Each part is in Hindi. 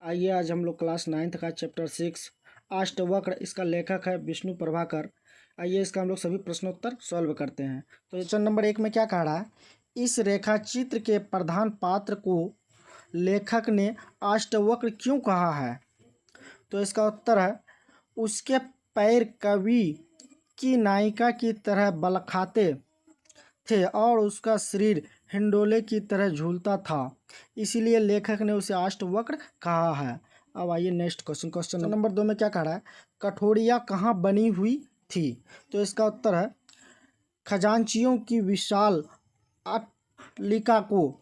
आइए आज हम लोग क्लास 9th का चैप्टर 6 अष्टवक्र, इसका लेखक है विष्णु प्रभाकर। आइए इसका हम लोग सभी प्रश्नोत्तर सॉल्व करते हैं। तो क्वेश्चन नंबर 1 में क्या कह रहा है, इस रेखा चित्र के प्रधान पात्र को लेखक ने अष्टवक्र क्यों कहा है। तो इसका उत्तर है, उसके पैर कवि की नायिका की तरह बल खाते थे और उसका शरीर हिंडोले की तरह झूलता था, इसीलिए लेखक ने उसे अष्टवक्र कहा है। अब आइए नेक्स्ट क्वेश्चन। क्वेश्चन नंबर 2 में क्या कह रहा है, कठोरियाँ कहाँ बनी हुई थी। तो इसका उत्तर है, खजांचियों की विशाल अट्टालिका को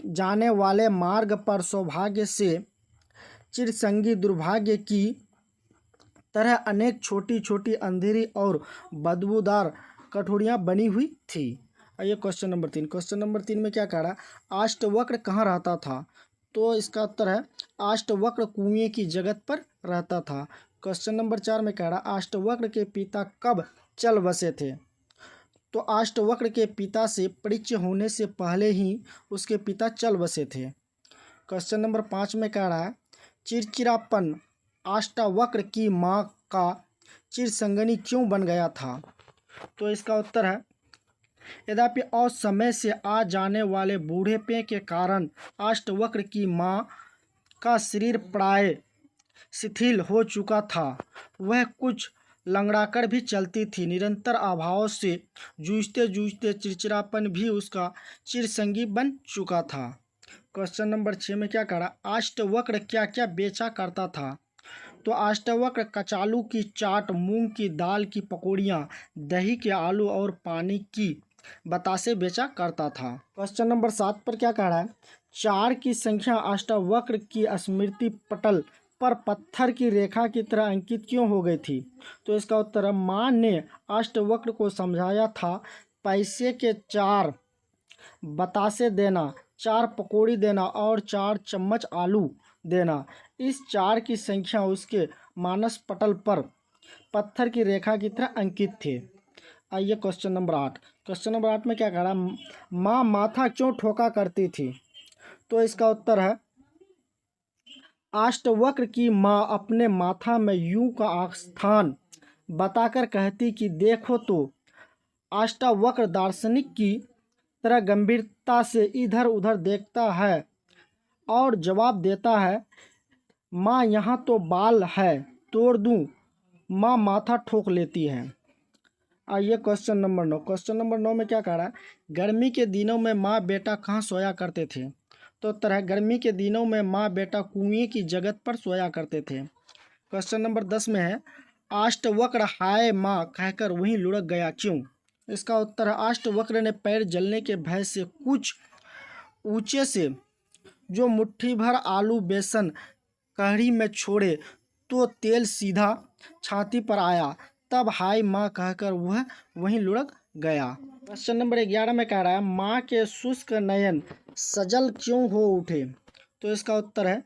जाने वाले मार्ग पर सौभाग्य से चिरसंगी दुर्भाग्य की तरह अनेक छोटी छोटी अंधेरी और बदबूदार कठोरियाँ बनी हुई थी। आइए क्वेश्चन नंबर 3। क्वेश्चन नंबर 3 में क्या कह रहा है, अष्टवक्र कहाँ रहता था। तो इसका उत्तर है, अष्टवक्र कुएं की जगत पर रहता था। क्वेश्चन नंबर 4 में कह रहा है, अष्टवक्र के पिता कब चल बसे थे। तो अष्टवक्र के पिता से परिचय होने से पहले ही उसके पिता चल बसे थे। क्वेश्चन नंबर 5 में कह रहा है, चिड़चिड़ापन अष्टवक्र की माँ का चिरसंगनी क्यों बन गया था। तो इसका उत्तर है, यद्यपि असमय से आ जाने वाले बूढ़ेपे के कारण अष्टवक्र की माँ का शरीर प्राय शिथिल हो चुका था, वह कुछ लंगड़ाकर भी चलती थी। निरंतर अभाव से जूझते जूझते चिड़चिड़ापन भी उसका चिरसंगी बन चुका था। क्वेश्चन नंबर 6 में क्या करा, अष्टवक्र क्या क्या बेचा करता था। तो अष्टवक्र कचालू की चाट, मूंग की दाल की पकौड़ियाँ, दही के आलू और पानी की बतासे बेचा करता था। क्वेश्चन नंबर 7 पर क्या कह रहा है, 4 की संख्या अष्टवक्र की स्मृति पटल पर पत्थर की रेखा की तरह अंकित क्यों हो गई थी। तो इसका उत्तर है, माँ ने अष्टवक्र को समझाया था, पैसे के 4 बतासे देना, 4 पकौड़ी देना और 4 चम्मच आलू देना। इस 4 की संख्या उसके मानस पटल पर पत्थर की रेखा की तरह अंकित थे। आइए क्वेश्चन नंबर 8। क्वेश्चन नंबर 8 में क्या कह रहा है, माँ माथा क्यों ठोका करती थी। तो इसका उत्तर है, अष्टवक्र की माँ अपने माथा में यूं का स्थान बताकर कहती कि देखो तो अष्टवक्र दार्शनिक की तरह गंभीरता से इधर उधर देखता है और जवाब देता है, माँ यहाँ तो बाल है, तोड़ दूँ। माँ माथा ठोक लेती है। आइए क्वेश्चन नंबर 9। क्वेश्चन नंबर 9 में क्या कह रहा है, गर्मी के दिनों में माँ बेटा कहाँ सोया करते थे। तो उत्तर है, गर्मी के दिनों में माँ बेटा कुएं की जगत पर सोया करते थे। क्वेश्चन नंबर 10 में है, अष्टवक्र हाय माँ कहकर वहीं लुढ़क गया क्यों। इसका उत्तर है, अष्टवक्र ने पैर जलने के भय से कुछ ऊंचे से जो मुट्ठी भर आलू बेसन कढ़ी में छोड़े तो तेल सीधा छाती पर आया, तब हाय माँ कहकर वह वहीं लुढ़क गया। क्वेश्चन नंबर 11 में कह रहा है, माँ के शुष्क नयन सजल क्यों हो उठे। तो इसका उत्तर है,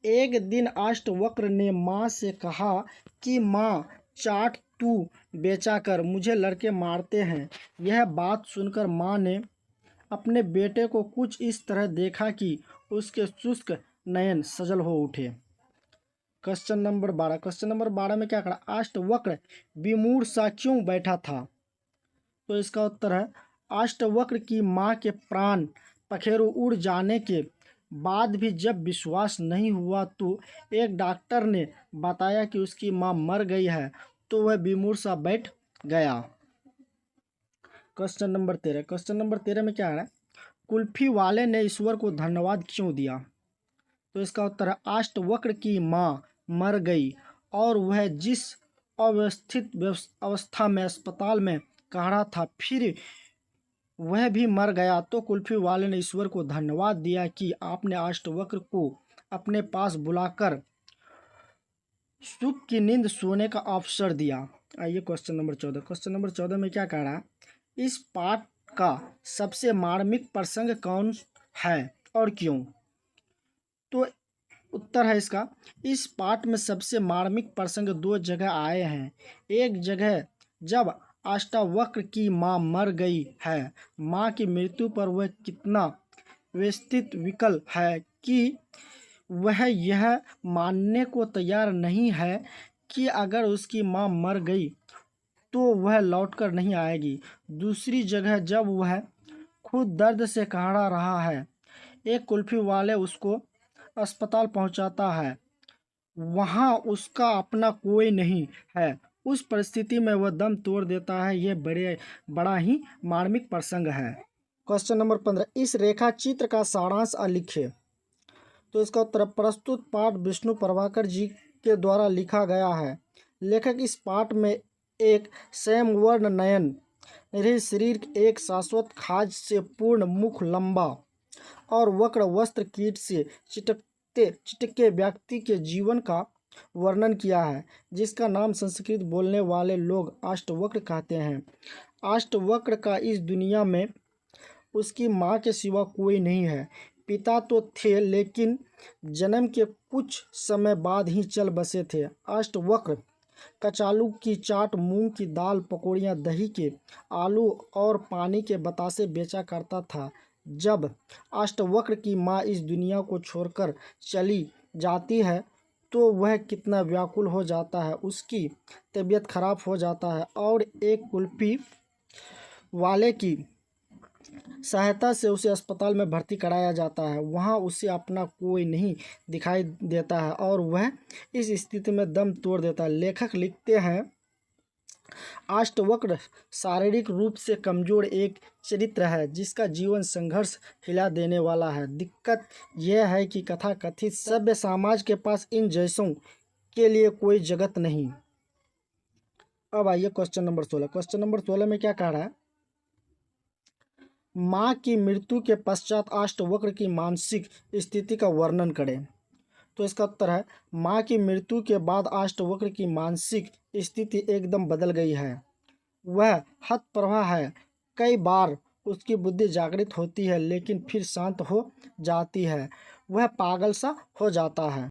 एक दिन अष्टवक्र ने माँ से कहा कि माँ चाट तू बेचा कर, मुझे लड़के मारते हैं। यह बात सुनकर माँ ने अपने बेटे को कुछ इस तरह देखा कि उसके शुष्क नयन सजल हो उठे। Question number 12। क्वेश्चन नंबर 12 में क्या कहा, अष्टवक्र विमूढ़ सा क्यों बैठा था। तो इसका उत्तर है, अष्टवक्र की माँ के प्राण पखेरु उड़ जाने के बाद भी जब विश्वास नहीं हुआ तो एक डॉक्टर ने बताया कि उसकी माँ मर गई है, तो वह विमूढ़ सा बैठ गया। Question number 13। क्वेश्चन नंबर 13 में क्या है, कुल्फी वाले ने ईश्वर को धन्यवाद क्यों दिया। तो इसका उत्तर है, अष्टवक्र की माँ मर गई और वह जिस अवस्थित अवस्था में अस्पताल में कहा था, फिर वह भी मर गया, तो कुल्फी वाले ने ईश्वर को धन्यवाद दिया कि आपने अष्टवक्र को अपने पास बुलाकर सुख की नींद सोने का अवसर दिया। आइए क्वेश्चन नंबर 14। क्वेश्चन नंबर 14 में क्या कह रहा है, इस पाठ का सबसे मार्मिक प्रसंग कौन है और क्यों। तो उत्तर है इसका, इस पाठ में सबसे मार्मिक प्रसंग 2 जगह आए हैं। एक जगह जब अष्टवक्र की माँ मर गई है, माँ की मृत्यु पर वह कितना व्यथित विकल है कि वह यह मानने को तैयार नहीं है कि अगर उसकी माँ मर गई तो वह लौटकर नहीं आएगी। दूसरी जगह जब वह खुद दर्द से कड़ा रहा है, एक कुल्फी वाले उसको अस्पताल पहुंचाता है, वहां उसका अपना कोई नहीं है। उस परिस्थिति में वह दम तोड़ देता है। यह बड़ा ही मार्मिक प्रसंग है। क्वेश्चन नंबर 15, इस रेखा चित्र का सारांश लिखिए। तो इसका उत्तर, प्रस्तुत पाठ विष्णु प्रभाकर जी के द्वारा लिखा गया है। लेखक इस पाठ में एक स्वयंवर्ण नयन निरह शरीर, एक शाश्वत खाज से पूर्ण मुख, लंबा और वक्र वस्त्र, कीट से चिटके व्यक्ति के जीवन का वर्णन किया है, जिसका नाम संस्कृत बोलने वाले लोग अष्टवक्र कहते हैं। अष्टवक्र का इस दुनिया में उसकी माँ के सिवा कोई नहीं है। पिता तो थे, लेकिन जन्म के कुछ समय बाद ही चल बसे थे। अष्टवक्र कचालू की चाट, मूंग की दाल, पकौड़ियाँ, दही के आलू और पानी के बतासे बेचा करता था। जब अष्टवक्र की माँ इस दुनिया को छोड़कर चली जाती है तो वह कितना व्याकुल हो जाता है। उसकी तबीयत खराब हो जाता है और एक कुल्फी वाले की सहायता से उसे अस्पताल में भर्ती कराया जाता है। वहाँ उसे अपना कोई नहीं दिखाई देता है और वह इस स्थिति में दम तोड़ देता है। लेखक लिखते हैं, अष्टवक्र शारीरिक रूप से कमजोर एक चरित्र है जिसका जीवन संघर्ष हिला देने वाला है। दिक्कत यह है कि कथा कथित सभ्य समाज के पास इन जैसों के लिए कोई जगत नहीं। अब आइए क्वेश्चन नंबर 16। क्वेश्चन नंबर 16 में क्या कह रहा है? माँ की मृत्यु के पश्चात अष्टवक्र की मानसिक स्थिति का वर्णन करें। तो इसका उत्तर है, माँ की मृत्यु के बाद अष्टवक्र की मानसिक स्थिति एकदम बदल गई है। वह हतप्रभा है। कई बार उसकी बुद्धि जागृत होती है लेकिन फिर शांत हो जाती है। वह पागल सा हो जाता है।